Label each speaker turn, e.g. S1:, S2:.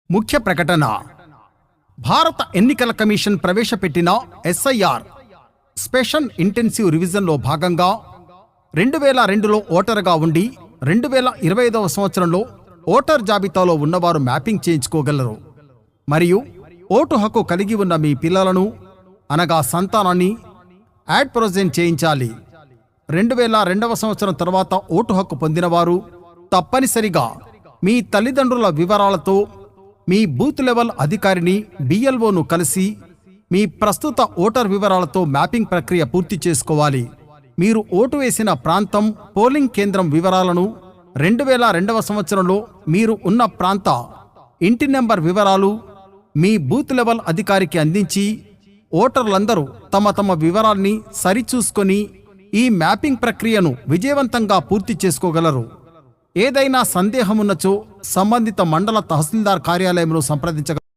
S1: ముఖ్య ప్రకటన. భారత ఎన్నికల కమిషన్ ప్రవేశపెట్టిన ఎస్ఐఆర్ స్పెషల్ ఇంటెన్సివ్ రివిజన్లో భాగంగా 2002లో ఓటరుగా ఉండి 2025వ సంవత్సరంలో ఓటర్ జాబితాలో ఉన్నవారు మ్యాపింగ్ చేయించుకోగలరు. మరియు ఓటు హక్కు కలిగి ఉన్న మీ పిల్లలను అనగా సంతానాన్ని యాడ్ ప్రొజెంట్ చేయించాలి. 2002వ సంవత్సరం తర్వాత ఓటు హక్కు పొందినవారు తప్పనిసరిగా మీ తల్లిదండ్రుల వివరాలతో మీ బూత్ లెవెల్ అధికారిని BLOను కలిసి మీ ప్రస్తుత ఓటర్ వివరాలతో మ్యాపింగ్ ప్రక్రియ పూర్తి చేసుకోవాలి. మీరు ఓటు వేసిన ప్రాంతం, పోలింగ్ కేంద్రం వివరాలను 2002వ సంవత్సరంలో మీరు ఉన్న ప్రాంత ఇంటి నెంబర్ వివరాలు మీ బూత్ లెవెల్ అధికారికి అందించి ఓటర్లందరూ తమ తమ వివరాల్ని సరిచూసుకొని ఈ మ్యాపింగ్ ప్రక్రియను విజయవంతంగా పూర్తి చేసుకోగలరు. ఏదైనా సందేహమున్నచో సంబంధిత మండల తహసీల్దార్ కార్యాలయంలో సంప్రదించగలరు.